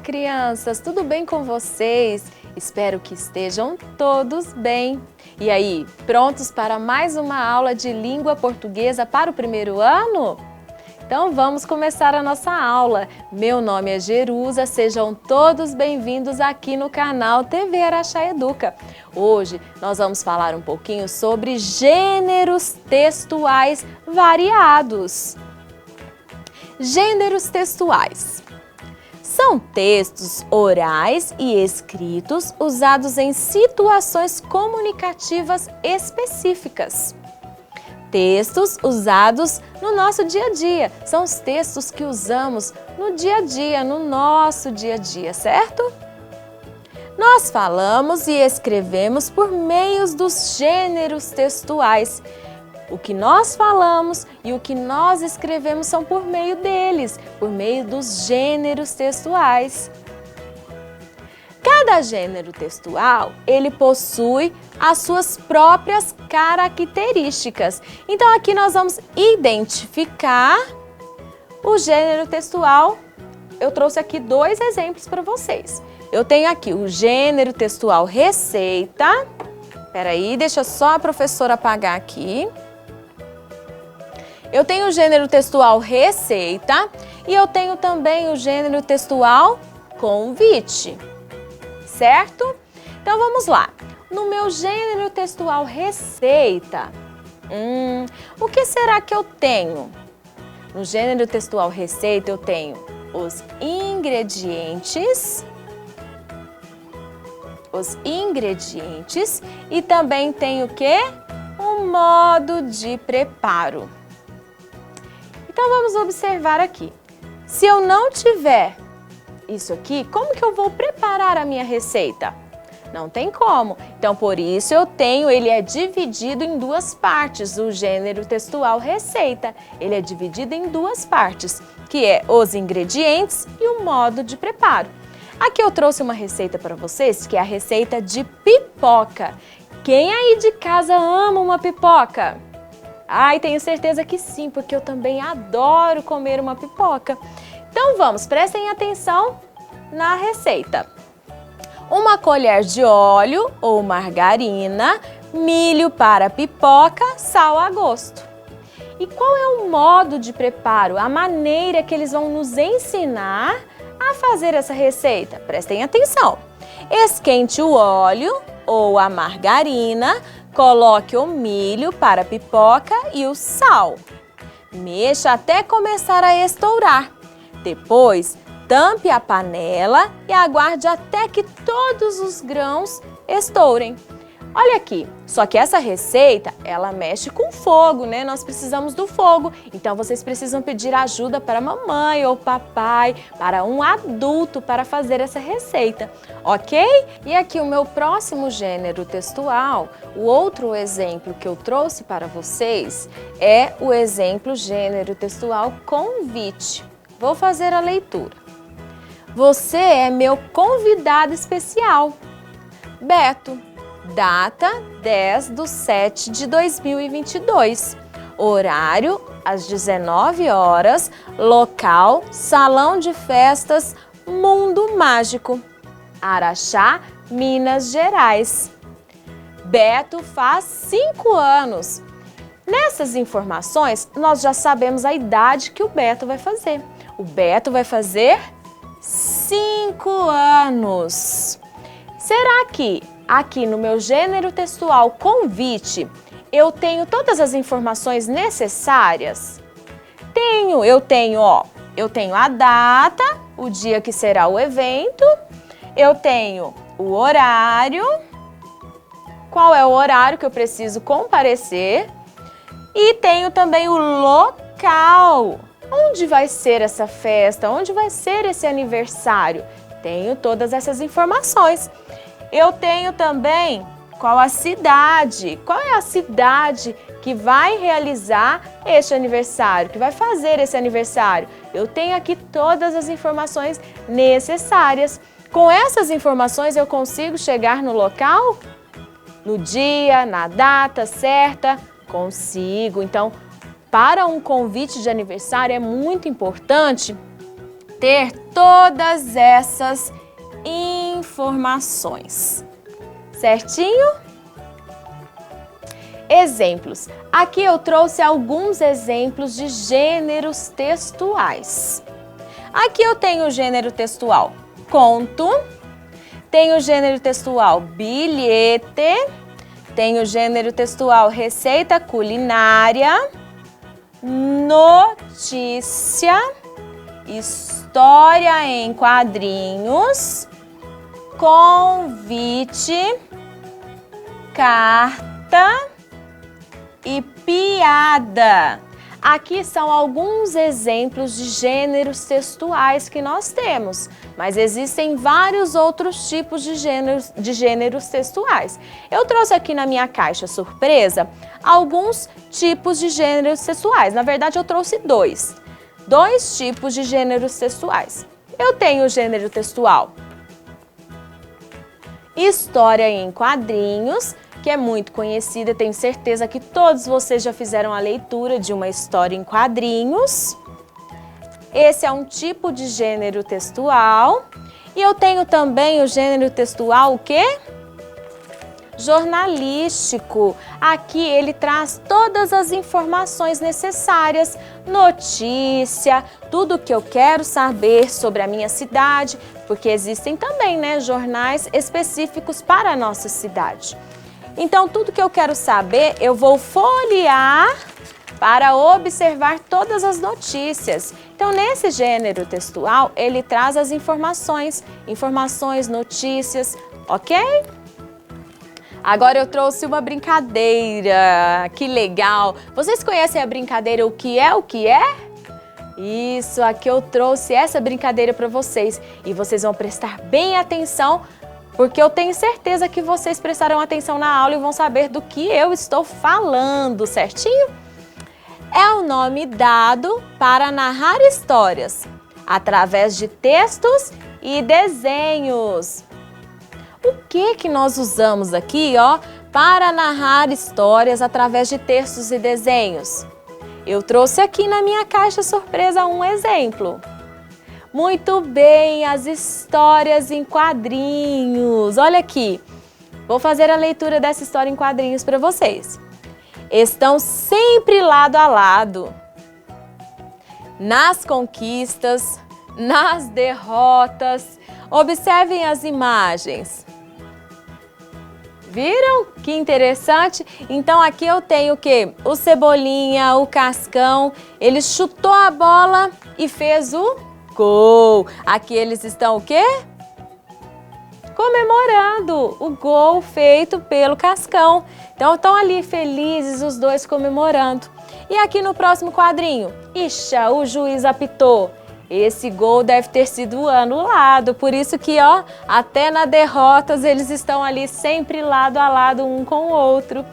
crianças! Tudo bem com vocês? Espero que estejam todos bem. E aí, prontos para mais uma aula de língua portuguesa para o primeiro ano? Então vamos começar a nossa aula. Meu nome é Jerusa, sejam todos bem-vindos aqui no canal TV Araxá Educa. Hoje nós vamos falar um pouquinho sobre gêneros textuais variados. Gêneros textuais são textos orais e escritos usados em situações comunicativas específicas. Textos usados no nosso dia a dia, são os textos que usamos no dia a dia, no nosso dia a dia, certo? Nós falamos e escrevemos por meio dos gêneros textuais. O que nós falamos e o que nós escrevemos são por meio deles, por meio dos gêneros textuais. Cada gênero textual, ele possui as suas próprias características. Então aqui nós vamos identificar o gênero textual. Eu trouxe aqui dois exemplos para vocês. Eu tenho aqui o gênero textual receita. Espera aí, deixa só a professora apagar aqui. Eu tenho o gênero textual receita e eu tenho também o gênero textual convite, certo? Então vamos lá. No meu gênero textual receita, o que será que eu tenho? No gênero textual receita eu tenho os ingredientes e também tenho o quê? O modo de preparo. Então vamos observar aqui. Se eu não tiver isso aqui, como que eu vou preparar a minha receita? Não tem como. Então por isso ele é dividido em duas partes, o gênero textual receita. Ele é dividido em duas partes, que é os ingredientes e o modo de preparo. Aqui eu trouxe uma receita para vocês, que é a receita de pipoca. Quem aí de casa ama uma pipoca? Ai, tenho certeza que sim, porque eu também adoro comer uma pipoca. Então vamos, prestem atenção na receita. Uma colher de óleo ou margarina, milho para pipoca, sal a gosto. E qual é o modo de preparo, a maneira que eles vão nos ensinar a fazer essa receita? Prestem atenção. Esquente o óleo ou a margarina, coloque o milho para a pipoca e o sal. Mexa até começar a estourar. Depois, tampe a panela e aguarde até que todos os grãos estourem. Olha aqui, só que essa receita, ela mexe com fogo, né? Nós precisamos do fogo, então vocês precisam pedir ajuda para a mamãe ou papai, para um adulto para fazer essa receita, ok? E aqui o meu próximo gênero textual, o outro exemplo que eu trouxe para vocês é o exemplo gênero textual convite. Vou fazer a leitura. Você é meu convidado especial. Beto. Data 10/7/2022. Horário às 19 horas. Local, Salão de Festas Mundo Mágico. Araxá, Minas Gerais. Beto faz 5 anos. Nessas informações, nós já sabemos a idade que o Beto vai fazer. O Beto vai fazer 5 anos. Será que aqui no meu gênero textual convite, eu tenho todas as informações necessárias? Eu tenho a data, o dia que será o evento, eu tenho o horário, qual é o horário que eu preciso comparecer, e tenho também o local, onde vai ser essa festa, onde vai ser esse aniversário. Tenho todas essas informações. Eu tenho também qual é a cidade que vai realizar este aniversário, que vai fazer esse aniversário. Eu tenho aqui todas as informações necessárias. Com essas informações eu consigo chegar no local, no dia, na data certa? Consigo. Então, para um convite de aniversário é muito importante ter todas essas informações. Certinho? Exemplos. Aqui eu trouxe alguns exemplos de gêneros textuais. Aqui eu tenho o gênero textual conto, tenho o gênero textual bilhete, tenho o gênero textual receita culinária, notícia, história em quadrinhos, convite, carta e piada. Aqui são alguns exemplos de gêneros textuais que nós temos, mas existem vários outros tipos de gêneros textuais. Eu trouxe aqui na minha caixa surpresa alguns tipos de gêneros textuais. Na verdade, eu trouxe dois tipos de gêneros textuais. Eu tenho o gênero textual história em quadrinhos, que é muito conhecida, tenho certeza que todos vocês já fizeram a leitura de uma história em quadrinhos. Esse é um tipo de gênero textual. E eu tenho também o gênero textual, o quê? Jornalístico. Aqui ele traz todas as informações necessárias, notícia, tudo que eu quero saber sobre a minha cidade, porque existem também, né, jornais específicos para a nossa cidade. Então, tudo que eu quero saber, eu vou folhear para observar todas as notícias. Então, nesse gênero textual, ele traz as informações, notícias, ok? Agora eu trouxe uma brincadeira, que legal! Vocês conhecem a brincadeira O que é, o que é? Isso, aqui eu trouxe essa brincadeira para vocês e vocês vão prestar bem atenção, porque eu tenho certeza que vocês prestarão atenção na aula e vão saber do que eu estou falando, certinho? É o nome dado para narrar histórias através de textos e desenhos. O que nós usamos aqui, ó, para narrar histórias através de textos e desenhos? Eu trouxe aqui na minha caixa surpresa um exemplo. Muito bem, as histórias em quadrinhos. Olha aqui, vou fazer a leitura dessa história em quadrinhos para vocês. Estão sempre lado a lado, nas conquistas, nas derrotas. Observem as imagens. Viram? Que interessante. Então aqui eu tenho o quê? O Cebolinha, o Cascão, ele chutou a bola e fez o gol. Aqui eles estão o quê? Comemorando o gol feito pelo Cascão. Então estão ali felizes os dois comemorando. E aqui no próximo quadrinho, ixa, o juiz apitou. Esse gol deve ter sido anulado, por isso que, ó, até na derrotas eles estão ali sempre lado a lado um com o outro.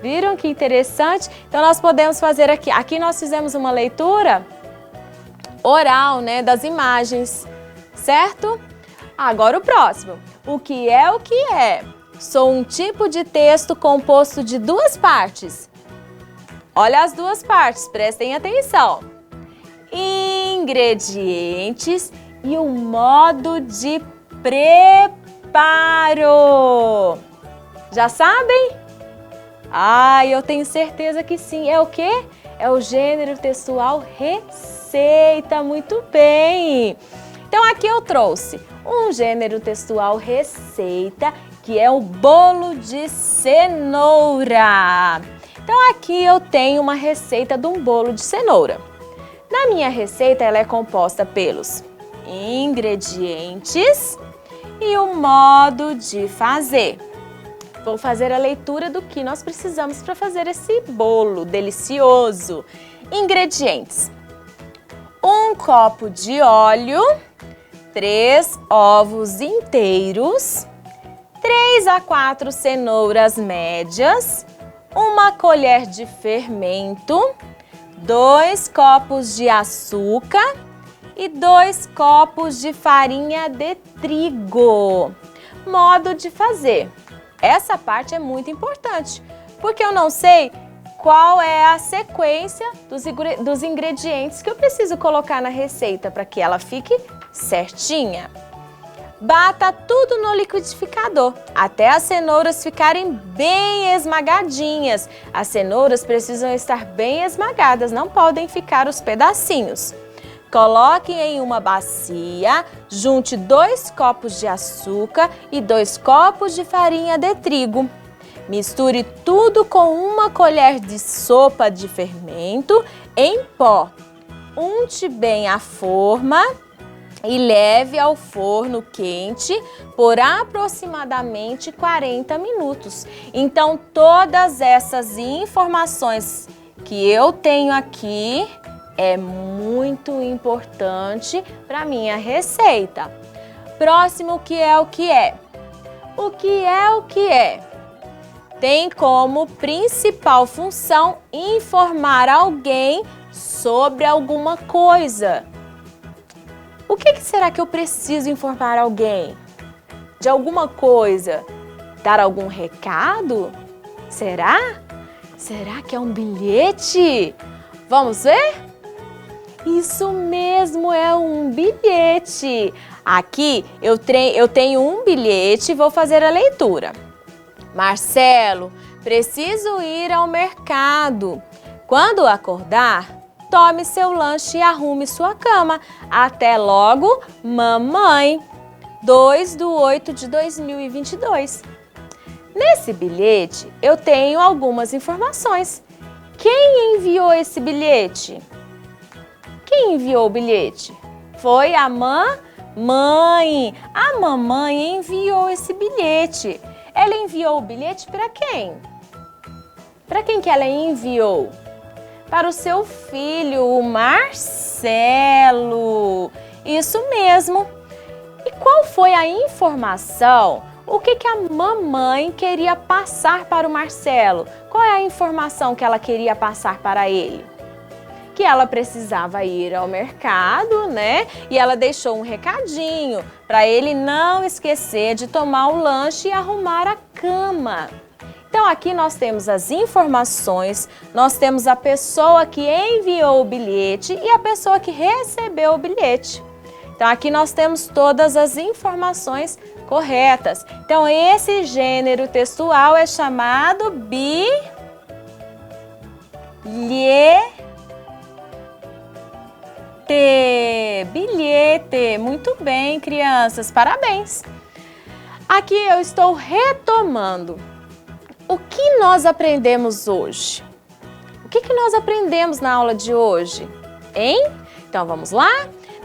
Viram que interessante? Então nós podemos fazer aqui. Aqui nós fizemos uma leitura oral, né, das imagens, certo? Agora o próximo. O que é o que é? Sou um tipo de texto composto de duas partes. Olha as duas partes, prestem atenção. Ingredientes e o modo de preparo. Já sabem? Ah, eu tenho certeza que sim. É o quê? É o gênero textual receita. Muito bem! Então aqui eu trouxe um gênero textual receita, que é o bolo de cenoura. Então aqui eu tenho uma receita de um bolo de cenoura. Na minha receita, ela é composta pelos ingredientes e o modo de fazer. Vou fazer a leitura do que nós precisamos para fazer esse bolo delicioso. Ingredientes: 1 copo de óleo, 3 ovos inteiros, 3 a 4 cenouras médias, 1 colher de fermento, 2 copos de açúcar e 2 copos de farinha de trigo. Modo de fazer. Essa parte é muito importante, porque eu não sei qual é a sequência dos ingredientes que eu preciso colocar na receita para que ela fique certinha. Bata tudo no liquidificador, até as cenouras ficarem bem esmagadinhas. As cenouras precisam estar bem esmagadas, não podem ficar os pedacinhos. Coloque em uma bacia, junte 2 copos de açúcar e 2 copos de farinha de trigo. Misture tudo com uma colher de sopa de fermento em pó. Unte bem a forma e leve ao forno quente por aproximadamente 40 minutos. Então, todas essas informações que eu tenho aqui é muito importante para minha receita. Próximo, o que é o que é? O que é o que é? Tem como principal função informar alguém sobre alguma coisa. O que será que eu preciso informar alguém? De alguma coisa? Dar algum recado? Será? Será que é um bilhete? Vamos ver? Isso mesmo, é um bilhete. Aqui eu tenho um bilhete e vou fazer a leitura. Marcelo, preciso ir ao mercado. Quando acordar, tome seu lanche e arrume sua cama. Até logo, mamãe. 2/8/2022. Nesse bilhete, eu tenho algumas informações. Quem enviou esse bilhete? Quem enviou o bilhete? Foi a mamãe. A mamãe enviou esse bilhete. Ela enviou o bilhete para quem? Para quem que ela enviou? Para o seu filho, o Marcelo. Isso mesmo. E qual foi a informação? O que a mamãe queria passar para o Marcelo? Qual é a informação que ela queria passar para ele? Que ela precisava ir ao mercado, né? E ela deixou um recadinho para ele não esquecer de tomar o lanche e arrumar a cama. Então aqui nós temos as informações, nós temos a pessoa que enviou o bilhete e a pessoa que recebeu o bilhete. Então aqui nós temos todas as informações corretas. Então esse gênero textual é chamado bilhete. Bilhete. Muito bem, crianças, parabéns. Aqui eu estou retomando. O que nós aprendemos hoje? O que nós aprendemos na aula de hoje? Hein? Então vamos lá?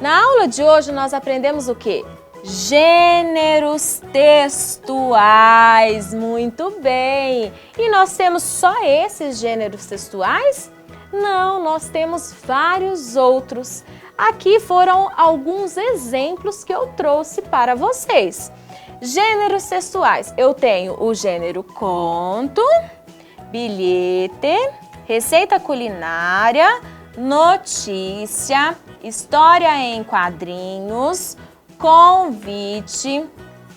Na aula de hoje nós aprendemos o quê? Gêneros textuais. Muito bem. E nós temos só esses gêneros textuais? Não, nós temos vários outros. Aqui foram alguns exemplos que eu trouxe para vocês. Gêneros textuais. Eu tenho o gênero conto, bilhete, receita culinária, notícia, história em quadrinhos, convite,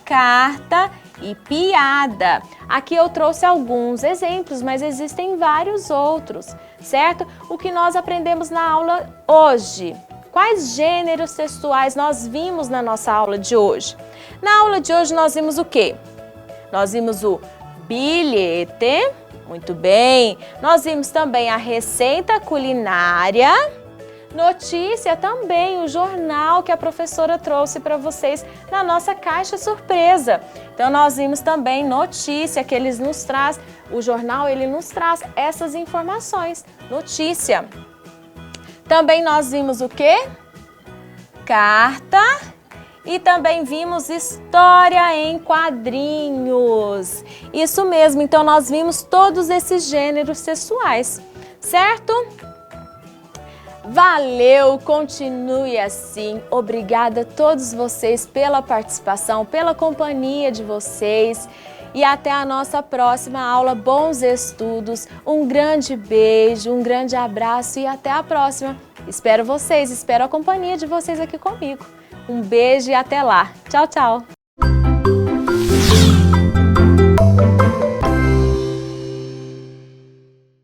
carta e piada. Aqui eu trouxe alguns exemplos, mas existem vários outros, certo? O que nós aprendemos na aula hoje? Quais gêneros textuais nós vimos na nossa aula de hoje? Na aula de hoje nós vimos o quê? Nós vimos o bilhete, muito bem. Nós vimos também a receita culinária, notícia também, o jornal que a professora trouxe para vocês na nossa caixa surpresa. Então nós vimos também notícia que eles nos traz, o jornal ele nos traz essas informações, notícia. Também nós vimos o quê? Carta e também vimos história em quadrinhos. Isso mesmo, então nós vimos todos esses gêneros textuais, certo? Valeu, continue assim. Obrigada a todos vocês pela participação, pela companhia de vocês. E até a nossa próxima aula. Bons estudos, um grande beijo, um grande abraço e até a próxima. Espero vocês, espero a companhia de vocês aqui comigo. Um beijo e até lá. Tchau, tchau.